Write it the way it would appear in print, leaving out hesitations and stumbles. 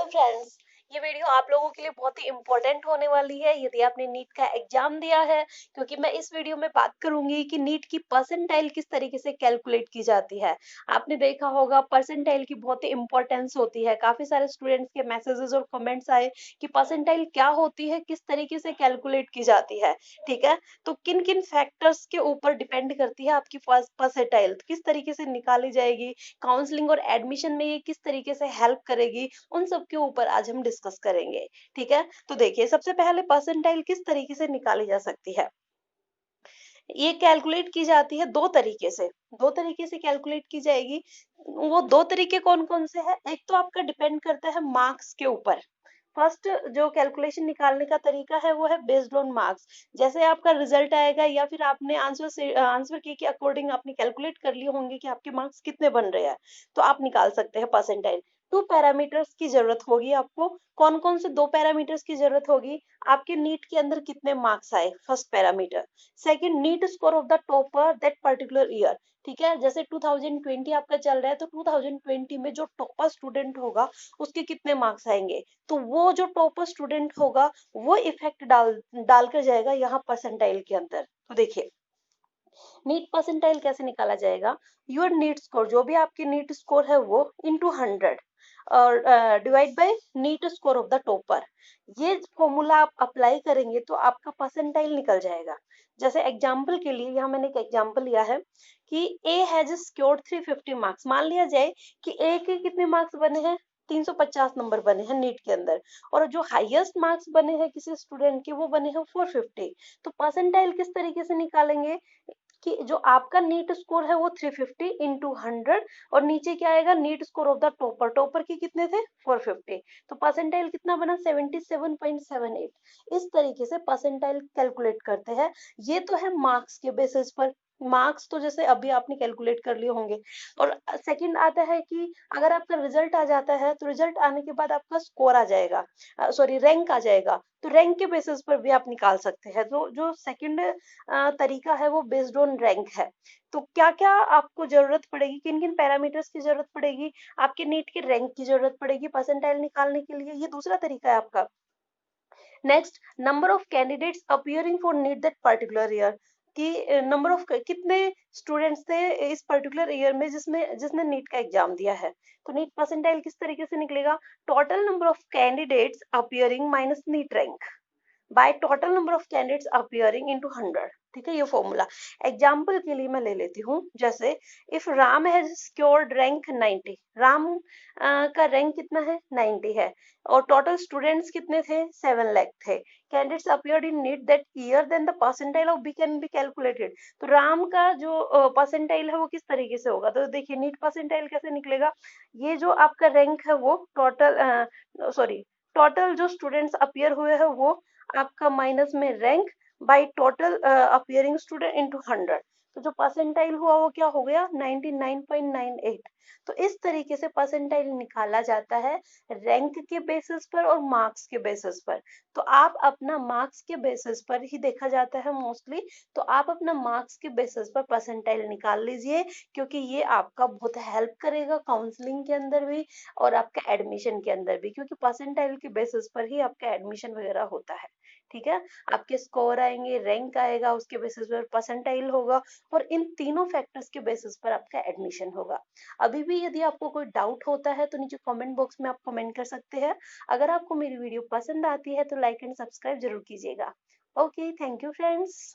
Friends, ये video आप लोगों के लिए बहुत ही इम्पोर्टेंट होने वाली है यदि आपने नीट का एग्जाम दिया है, क्योंकि मैं इस वीडियो में बात करूंगी कि नीट की परसेंटाइल किस तरीके से कैलकुलेट की जाती है। आपने देखा होगा परसेंटाइल की बहुत ही इम्पोर्टेंस होती है। काफी सारे स्टूडेंट्स के मैसेजेस और कमेंट्स आए कि परसेंटाइल क्या होती है, किस तरीके से कैलकुलेट की जाती है। ठीक है, तो किन किन फैक्टर्स के ऊपर डिपेंड करती है आपकी परसेंटाइल किस तरीके से निकाली जाएगी, काउंसलिंग और एडमिशन में ये किस तरीके से हेल्प करेगी, उन सब के ऊपर आज हम डिस्कस करेंगे। ठीक है, तो देखिए सबसे पहले परसेंटाइल किस तरीके से निकाली जा सकती है। ये कैलकुलेट की जाती है दो तरीके से कैलकुलेट की जाएगी। वो दो तरीके कौन कौन से हैं? एक तो आपका डिपेंड करता है मार्क्स के ऊपर। फर्स्ट जो कैलकुलेशन निकालने का तरीका है वो है बेस्ड ऑन मार्क्स। जैसे आपका रिजल्ट आएगा या फिर आपने आंसर की के अकॉर्डिंग आपने कैलकुलेट कर लिए होंगे कि आपके मार्क्स कितने बन रहे हैं, तो आप निकाल सकते हैं परसेंटाइल। टू पैरामीटर्स की जरूरत होगी आपको। कौन कौन से दो पैरामीटर्स की जरूरत होगी? आपके नीट के अंदर कितने मार्क्स आए, first parameter. Second, NEET score of the topper that particular year. ठीक है, जैसे 2020 आपका चल रहा है तो 2020 में जो टॉपर स्टूडेंट होगा उसके कितने मार्क्स आएंगे, तो वो जो टॉपर स्टूडेंट होगा वो इफेक्ट डालकर जाएगा यहाँ परसेंटाइल के अंदर। तो देखिए नीट परसेंटाइल कैसे निकाला जाएगा। योर नीट स्कोर, जो भी आपकी नीट स्कोर है वो इनटू 100 और divide by NEET score of the topper. ये फॉर्मूला आप अप्लाई करेंगे तो आपका परसेंटाइल निकल जाएगा। जैसे एग्जांपल के लिए यहाँ मैंने एक एग्जांपल लिया है कि ए हैज स्कोर्ड 350 मार्क्स। मान लिया जाए कि ए के कितने मार्क्स बने हैं, 350 नंबर बने हैं नीट के अंदर, और जो हाईएस्ट मार्क्स बने हैं किसी स्टूडेंट के वो बने हैं 450। तो परसेंटाइल किस तरीके से निकालेंगे कि जो आपका नीट स्कोर है वो 350 इंटू 100 और नीचे क्या आएगा, NEET score of the topper. Topper के कितने थे, 450। तो परसेंटाइल कितना बना, 77.78। इस तरीके से परसेंटाइल कैलकुलेट करते हैं। ये तो है मार्क्स के बेसिस पर। मार्क्स तो जैसे अभी आपने कैलकुलेट कर लिए होंगे। और सेकंड आता है कि अगर आपका रिजल्ट आ जाता है तो रिजल्ट आने के बाद आपका स्कोर आ जाएगा, सॉरी रैंक आ जाएगा, तो रैंक के बेसिस पर भी आप निकाल सकते हैं। तो जो सेकंड तरीका है वो बेस्ड ऑन रैंक है। तो क्या क्या आपको जरूरत पड़ेगी, किन किन पैरामीटर्स की जरूरत पड़ेगी, आपके नीट के रैंक की जरूरत पड़ेगी परसेंटाइल निकालने के लिए। ये दूसरा तरीका है आपका। Next, number of candidates appearing for NEET that particular year, कि नंबर ऑफ कितने स्टूडेंट्स थे इस पर्टिकुलर ईयर में जिसमें जिसने नीट का एग्जाम दिया है। तो नीट परसेंटाइल किस तरीके से निकलेगा, total number of candidates appearing minus NEET rank by total number of candidates appearing into 100। ठीक है, ये फॉर्मूला एग्जांपल के लिए मैं ले लेती हूँ। जैसे if Ram has scored rank 90, Ram का रैंक कितना है, 90 है, और टोटल स्टूडेंट्स कितने थे, 7 लाख थे। Candidates appeared in NEET that year, then the percentile of B can be calculated. तो राम का जो परसेंटाइल है वो किस तरीके से होगा, तो देखिए नीट परसेंटाइल कैसे निकलेगा। ये जो आपका रैंक है वो टोटल जो स्टूडेंट्स अपीयर हुए हैं वो आपका माइनस में rank by total appearing student into 100। तो जो परसेंटाइल हुआ वो क्या हो गया, 99.98। तो इस तरीके से परसेंटाइल निकाला जाता है रैंक के बेसिस पर और मार्क्स के बेसिस पर। तो आप अपना मार्क्स के बेसिस पर ही देखा जाता है मोस्टली, तो आप अपना मार्क्स के बेसिस पर परसेंटाइल निकाल लीजिए, क्योंकि ये आपका बहुत हेल्प करेगा काउंसलिंग के अंदर भी और आपका एडमिशन के अंदर भी, क्योंकि परसेंटाइल के बेसिस पर ही आपका एडमिशन वगैरह होता है। ठीक है, आपके स्कोर आएंगे, रैंक आएगा, उसके बेसिस पर परसेंटाइल होगा, और इन तीनों फैक्टर्स के बेसिस पर आपका एडमिशन होगा। अभी भी यदि आपको कोई डाउट होता है तो नीचे कमेंट बॉक्स में आप कमेंट कर सकते हैं। अगर आपको मेरी वीडियो पसंद आती है तो लाइक एंड सब्सक्राइब जरूर कीजिएगा। Okay, thank you friends.